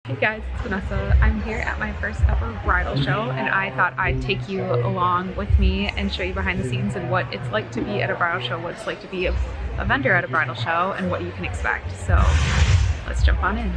Hey guys, it's Vanessa. I'm here at my first ever bridal show and I thought I'd take you along with me and show you behind the scenes and what it's like to be at a bridal show, what it's like to be a vendor at a bridal show, and what you can expect. So let's jump on in.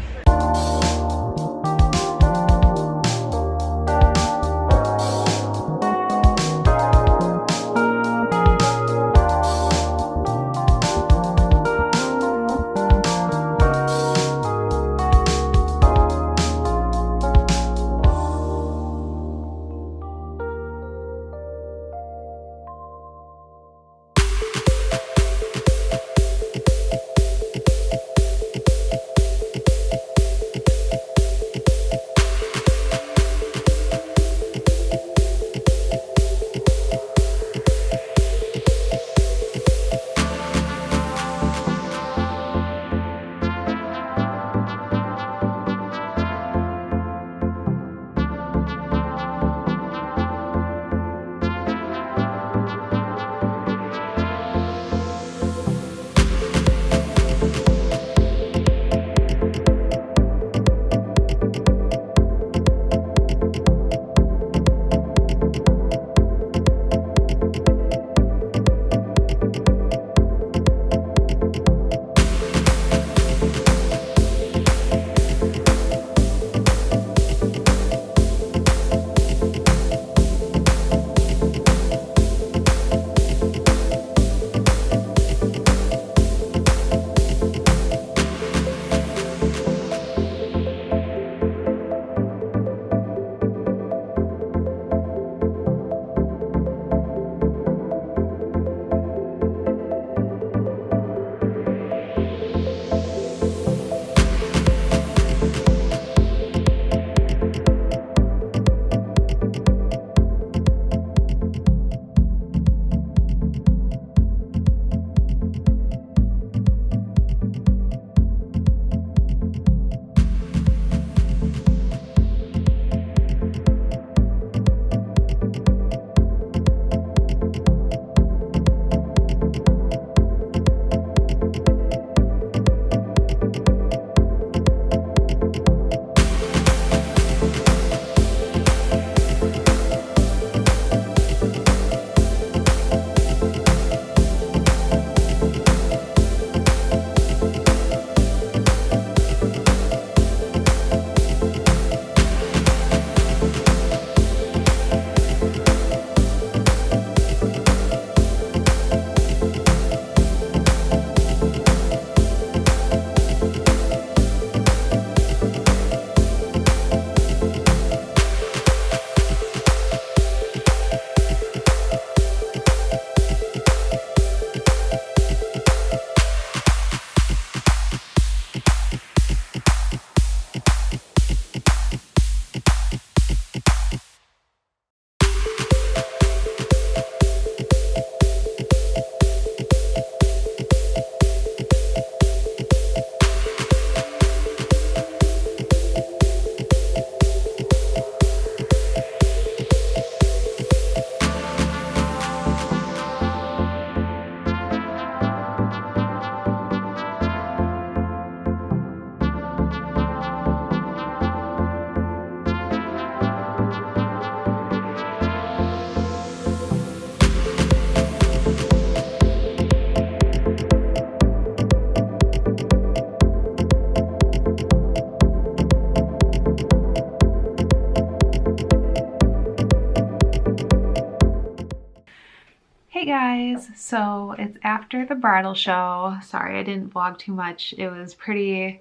Hey guys, so it's after the bridal show. Sorry I didn't vlog too much. It was pretty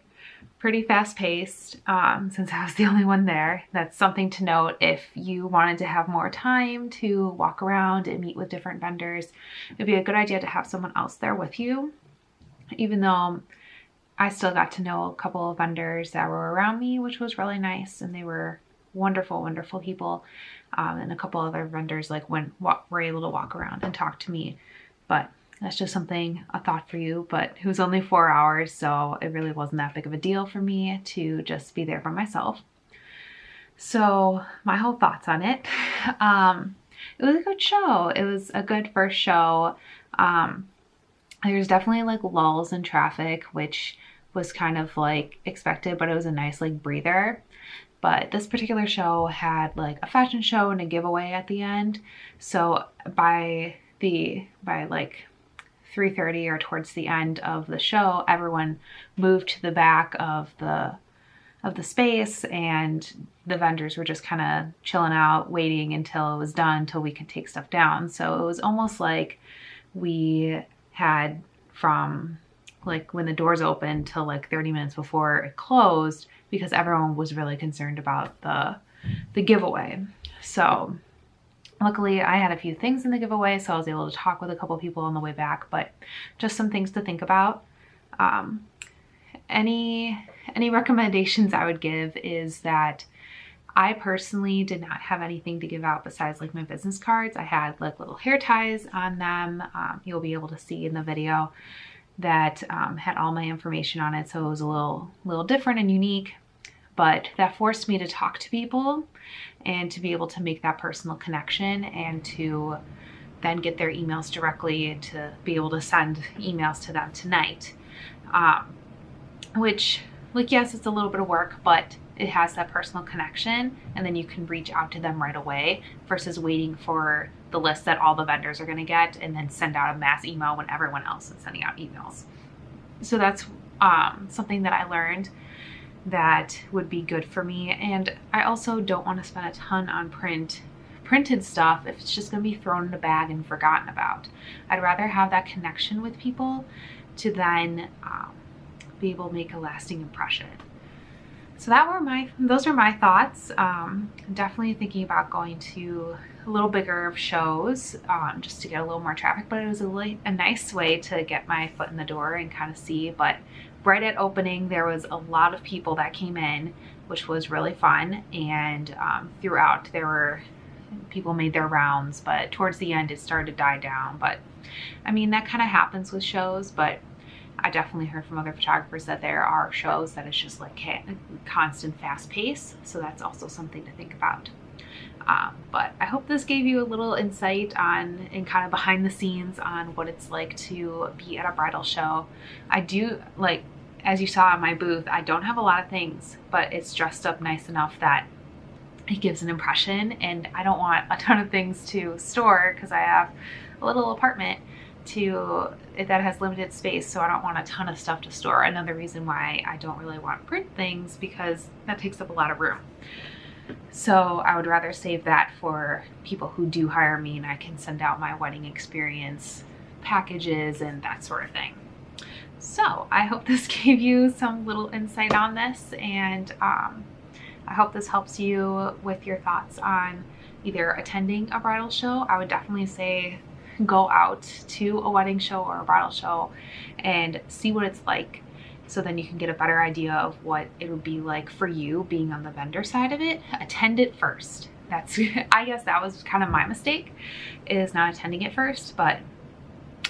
fast paced since I was the only one there. That's something to note if you wanted to have more time to walk around and meet with different vendors. It'd be a good idea to have someone else there with you, even though I still got to know a couple of vendors that were around me, which was really nice, and they were wonderful people. And a couple other vendors were able to walk around and talk to me. But that's just a thought for you. But it was only 4 hours, so it really wasn't that big of a deal for me to just be there by myself. So my whole thoughts on it. It was a good show. It was a good first show. There's definitely like lulls in traffic, which was kind of like expected, but it was a nice like breather. But this particular show had like a fashion show and a giveaway at the end. So by like 3:30 or towards the end of the show, everyone moved to the back of the space, and the vendors were just kind of chilling out, waiting until it was done, until we could take stuff down. So it was almost like we had from like when the doors opened till like 30 minutes before it closed, because everyone was really concerned about the giveaway. So luckily I had a few things in the giveaway, so I was able to talk with a couple people on the way back, but just some things to think about. Any recommendations I would give is that I personally did not have anything to give out besides like my business cards. I had like little hair ties on them. You'll be able to see in the video that had all my information on it. So it was a little different and unique, but that forced me to talk to people and to be able to make that personal connection and to then get their emails directly and to be able to send emails to them tonight. Which, like, yes, it's a little bit of work, but it has that personal connection, and then you can reach out to them right away versus waiting for the list that all the vendors are going to get and then send out a mass email when everyone else is sending out emails. So that's something that I learned that would be good for me. And I also don't want to spend a ton on printed stuff if it's just going to be thrown in a bag and forgotten about. I'd rather have that connection with people to then be able to make a lasting impression. So those are my thoughts. Definitely thinking about going to a little bigger shows just to get a little more traffic, but it was a nice way to get my foot in the door and kind of see. But right at opening, there was a lot of people that came in, which was really fun. And throughout, people made their rounds, but towards the end, it started to die down. But I mean, that kind of happens with shows, but I definitely heard from other photographers that there are shows that it's just like constant fast pace. So that's also something to think about. But I hope this gave you a little insight on and kind of behind the scenes on what it's like to be at a bridal show. I do, like, as you saw in my booth, I don't have a lot of things, but it's dressed up nice enough that it gives an impression, and I don't want a ton of things to store because I have a little apartment that has limited space, so I don't want a ton of stuff to store. Another reason why I don't really want print things, because that takes up a lot of room. So I would rather save that for people who do hire me, and I can send out my wedding experience packages and that sort of thing. So I hope this gave you some little insight on this, and I hope this helps you with your thoughts on either attending a bridal show. I would definitely say go out to a wedding show or a bridal show and see what it's like, so then you can get a better idea of what it would be like for you being on the vendor side of it. Attend it first. That's I guess that was kind of my mistake, is not attending it first, but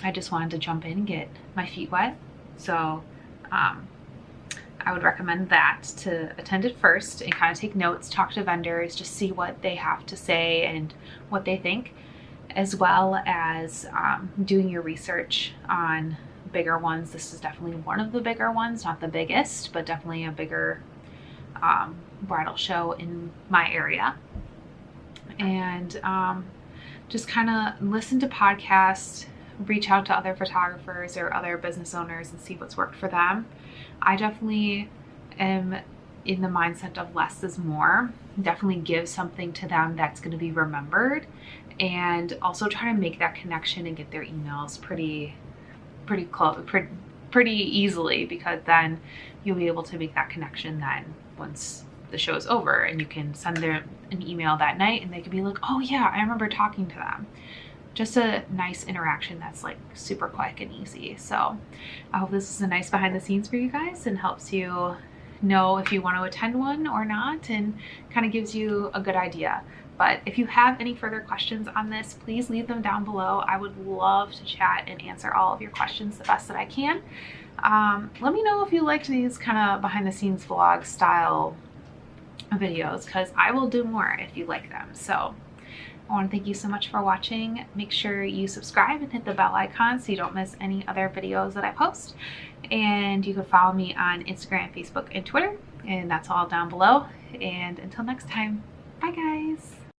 I just wanted to jump in and get my feet wet. So I would recommend that, to attend it first and kind of take notes, talk to vendors, just see what they have to say and what they think, as well as doing your research on bigger ones. This is definitely one of the bigger ones, not the biggest, but definitely a bigger bridal show in my area. And just kind of listen to podcasts, reach out to other photographers or other business owners and see what's worked for them. I definitely am in the mindset of less is more. Definitely give something to them that's going to be remembered, and also try to make that connection and get their emails pretty easily, because then you'll be able to make that connection then once the show is over, and you can send them an email that night and they could be like, oh yeah, I remember talking to them. Just a nice interaction that's like super quick and easy. So I hope this is a nice behind the scenes for you guys and helps you know if you want to attend one or not, and kind of gives you a good idea. But if you have any further questions on this, please leave them down below. I would love to chat and answer all of your questions the best that I can. Let me know if you liked these kind of behind the scenes vlog style videos, because I will do more if you like them. So I want to thank you so much for watching. Make sure you subscribe and hit the bell icon so you don't miss any other videos that I post. And you can follow me on Instagram, Facebook, and Twitter. And that's all down below. And until next time, bye guys.